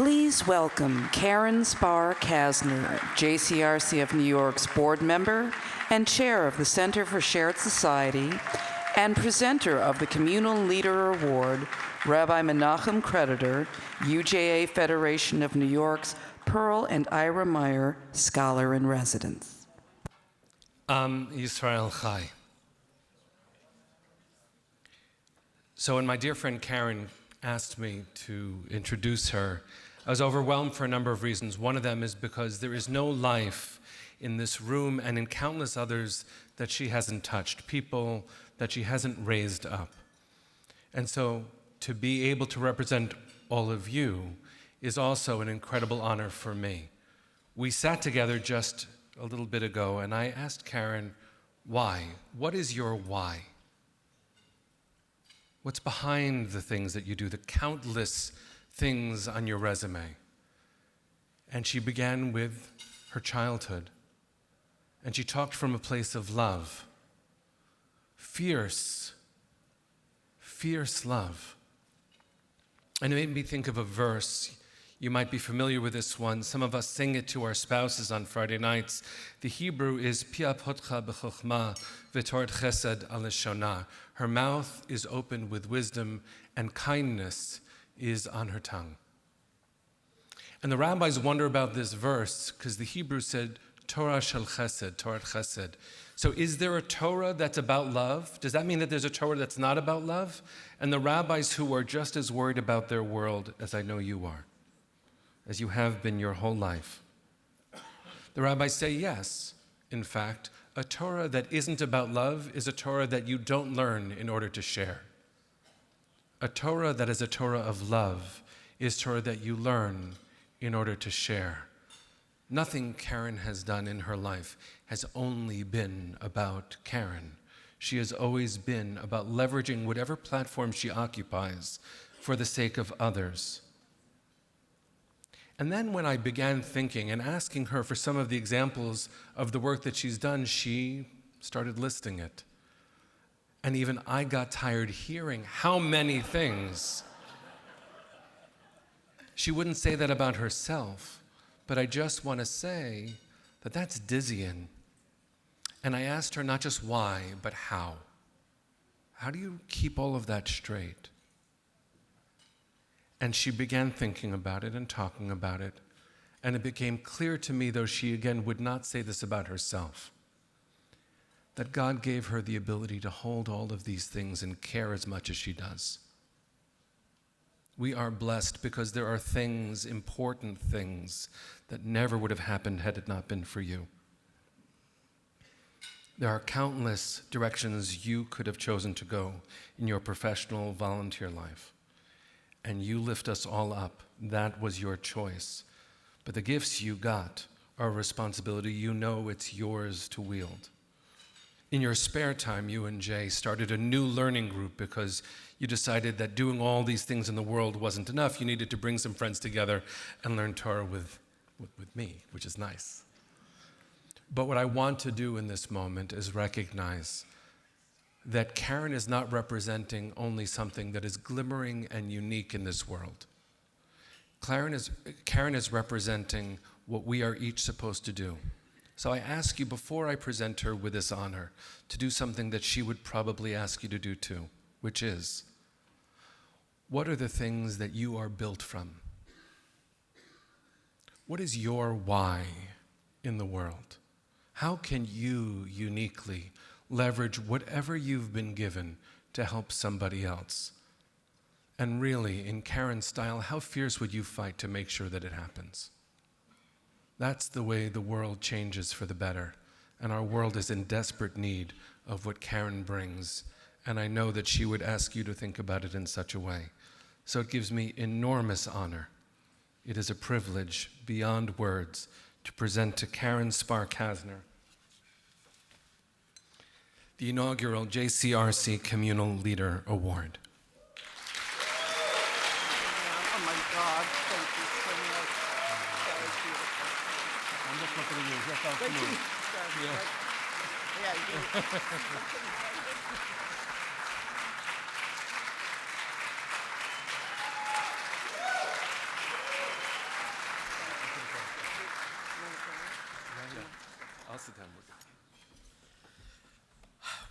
Please welcome Karen Spar Kasner, JCRC of New York's board member and chair of the Center for Shared Society and presenter of the Communal Leader Award, Rabbi Menachem Creditor, UJA-Federation of New York's Pearl and Ira Meyer Scholar in Residence. Yisrael Chai. So when my dear friend Karen asked me to introduce her, I was overwhelmed for a number of reasons. One of them is because there is no life in this room and in countless others that she hasn't touched, people that she hasn't raised up. And so to be able to represent all of you is also an incredible honor for me. We sat together just a little bit ago and I asked Karen, why? What is your why? What's behind the things that you do, the countless things on your resume? And she began with her childhood. And she talked from a place of love. Fierce love. And it made me think of a verse. You might be familiar with this one. Some of us sing it to our spouses on Friday nights. The Hebrew is Pia potcha b'chokhmah v'torat chesed al leshonah. Her mouth is opened with wisdom, and kindness is on her tongue. And the rabbis wonder about this verse because the Hebrew said Torah shel chesed, Torat chesed. So is there a Torah that's about love? Does that mean that there's a Torah that's not about love? And the rabbis who are just as worried about their world as I know you are, as you have been your whole life. The rabbis say yes. In fact, a Torah that isn't about love is a Torah that you don't learn in order to share. A Torah that is a Torah of love is Torah that you learn in order to share. Nothing Karen has done in her life has only been about Karen. She has always been about leveraging whatever platform she occupies for the sake of others. And then when I began thinking and asking her for some of the examples of the work that she's done, she started listing it. And even I got tired hearing how many things. She wouldn't say that about herself, but I just want to say that that's dizzying. And I asked her not just why, but how. How do you keep all of that straight? And she began thinking about it and talking about it. And it became clear to me, though she again would not say this about herself, that God gave her the ability to hold all of these things and care as much as she does. We are blessed because there are things, important things, that never would have happened had it not been for you. There are countless directions you could have chosen to go in your professional volunteer life. And you lift us all up. That was your choice. But the gifts you got are a responsibility you know it's yours to wield. In your spare time, you and Jay started a new learning group because you decided that doing all these things in the world wasn't enough. You needed to bring some friends together and learn Torah with me, which is nice. But what I want to do in this moment is recognize that Karen is not representing only something that is glimmering and unique in this world. Karen is representing what we are each supposed to do. So I ask you, before I present her with this honor, to do something that she would probably ask you to do too, which is, what are the things that you are built from? What is your why in the world? How can you uniquely leverage whatever you've been given to help somebody else? And really, in Karen's style, how fierce would you fight to make sure that it happens? That's the way the world changes for the better. And our world is in desperate need of what Karen brings. And I know that she would ask you to think about it in such a way. So it gives me enormous honor. It is a privilege beyond words to present to Karen Spar Kasner the inaugural JCRC Communal Leader Award. Oh my God, thank you so much. That was beautiful. I'm just looking at you. That's all Thank for you. you. Yeah, you did.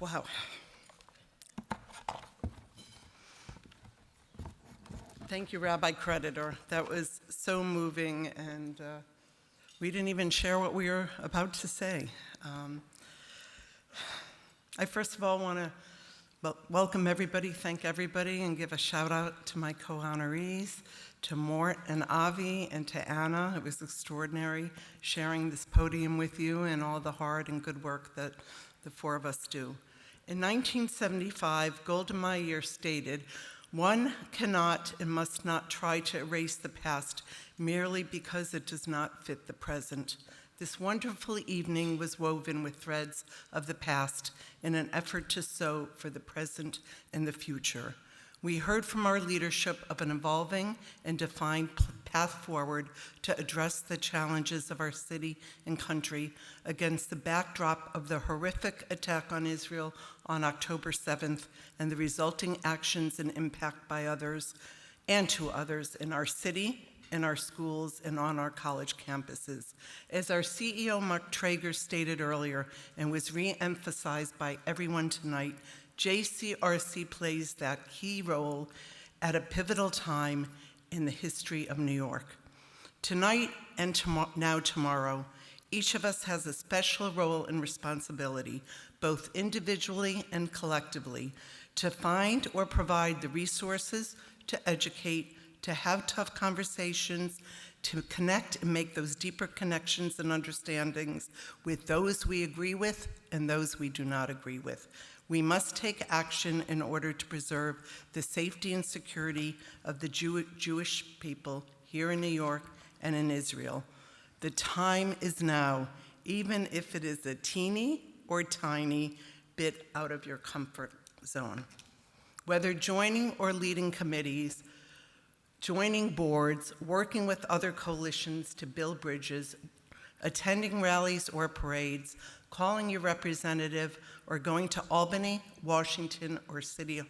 Wow. Thank you, Rabbi Creditor. That was so moving, and we didn't even share what we were about to say. I first of all want to welcome everybody, thank everybody, and give a shout out to my co-honorees, to Mort and Avi, and to Anna. It was extraordinary sharing this podium with you and all the hard and good work that the four of us do. In 1975, Golda Meyer stated, "One cannot and must not try to erase the past merely because it does not fit the present." This wonderful evening was woven with threads of the past in an effort to sew for the present and the future. We heard from our leadership of an evolving and defined path forward to address the challenges of our city and country against the backdrop of the horrific attack on Israel on October 7th and the resulting actions and impact by others and to others in our city, in our schools, and on our college campuses. As our CEO, Mark Traeger, stated earlier and was re-emphasized by everyone tonight, JCRC plays that key role at a pivotal time in the history of New York. Tonight and now tomorrow, each of us has a special role and responsibility, both individually and collectively, to find or provide the resources to educate, to have tough conversations, to connect and make those deeper connections and understandings with those we agree with and those we do not agree with. We must take action in order to preserve the safety and security of the Jewish people here in New York and in Israel. The time is now, even if it is a teeny or tiny bit out of your comfort zone. Whether joining or leading committees, joining boards, working with other coalitions to build bridges, attending rallies or parades, calling your representative, or going to Albany, Washington, or City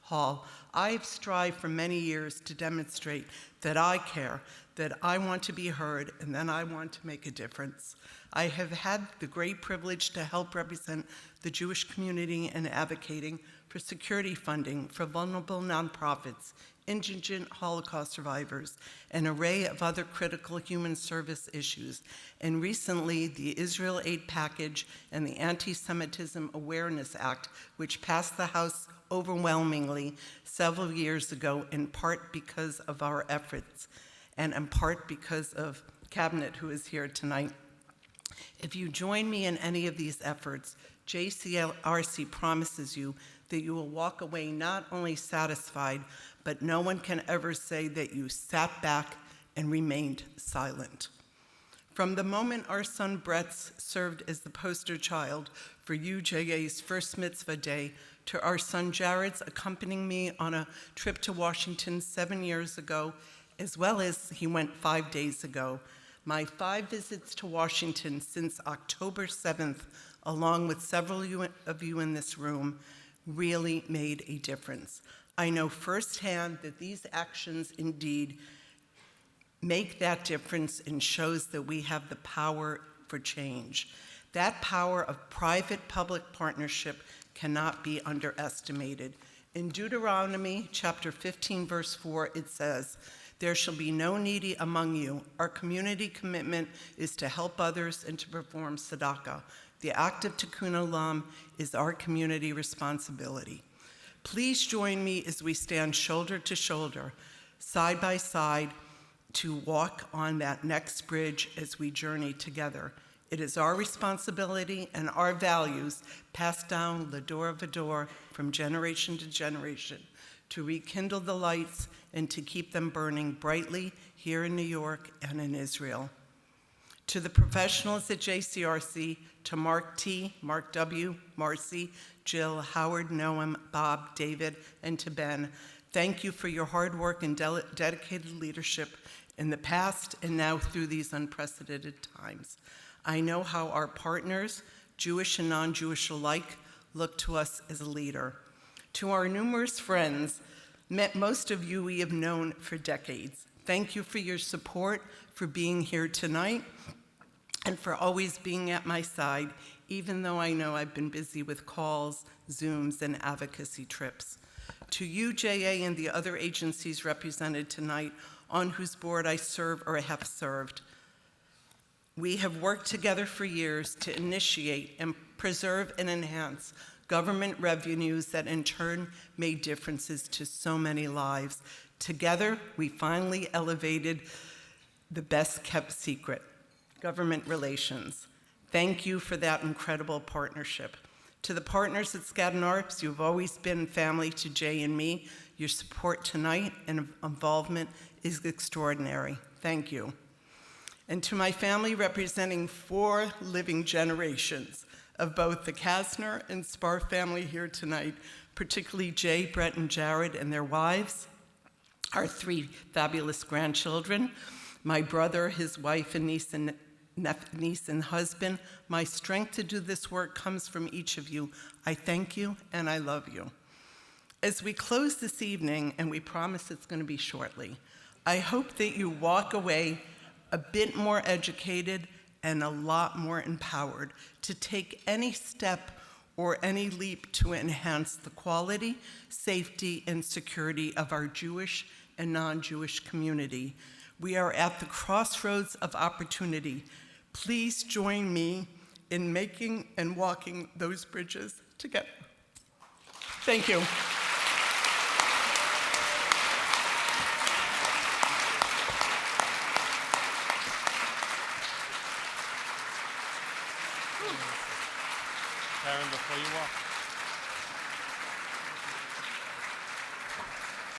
Hall, I've strived for many years to demonstrate that I care, that I want to be heard, and that I want to make a difference. I have had the great privilege to help represent the Jewish community in advocating for security funding for vulnerable nonprofits, indigent Holocaust survivors, an array of other critical human service issues, and recently the Israel Aid Package and the Anti-Semitism Awareness Act, which passed the House overwhelmingly several years ago, in part because of our efforts, and in part because of Cabinet, who is here tonight. If you join me in any of these efforts, JCRC promises you that you will walk away not only satisfied, but no one can ever say that you sat back and remained silent. From the moment our son Brett served as the poster child for UJA's first mitzvah day, to our son Jared's accompanying me on a trip to Washington 7 years ago, as well as he went 5 days ago, my 5 visits to Washington since October 7th, along with several of you in this room, really made a difference. I know firsthand that these actions indeed make that difference and shows that we have the power for change. That power of private-public partnership cannot be underestimated. In Deuteronomy chapter 15, verse 4, it says, "There shall be no needy among you." Our community commitment is to help others and to perform tzedakah. The act of tikkun olam is our community responsibility. Please join me as we stand shoulder to shoulder, side by side, to walk on that next bridge as we journey together. It is our responsibility and our values passed down l'dor v'dor from generation to generation to rekindle the lights and to keep them burning brightly here in New York and in Israel. To the professionals at JCRC, to Mark T., Mark W., Marcy, Jill, Howard, Noam, Bob, David, and to Ben, thank you for your hard work and dedicated leadership in the past and now through these unprecedented times. I know how our partners, Jewish and non-Jewish alike, look to us as a leader. To our numerous friends, most of you we have known for decades, thank you for your support, for being here tonight, and for always being at my side, even though I know I've been busy with calls, Zooms, and advocacy trips. To UJA and the other agencies represented tonight on whose board I serve or have served, we have worked together for years to initiate and preserve and enhance government revenues that in turn made differences to so many lives. Together, we finally elevated the best-kept secret, government relations. Thank you for that incredible partnership. To the partners at Skadden Arps, you've always been family to Jay and me. Your support tonight and involvement is extraordinary. Thank you. And to my family representing 4 living generations of both the Kasner and Spar family here tonight, particularly Jay, Brett, and Jared and their wives, our 3 fabulous grandchildren, my brother, his wife, and niece and husband. My strength to do this work comes from each of you. I thank you and I love you. As we close this evening, and we promise it's going to be shortly, I hope that you walk away a bit more educated and a lot more empowered to take any step or any leap to enhance the quality, safety, and security of our Jewish and non-Jewish community. We are at the crossroads of opportunity. Please join me in making and walking those bridges together. Thank you.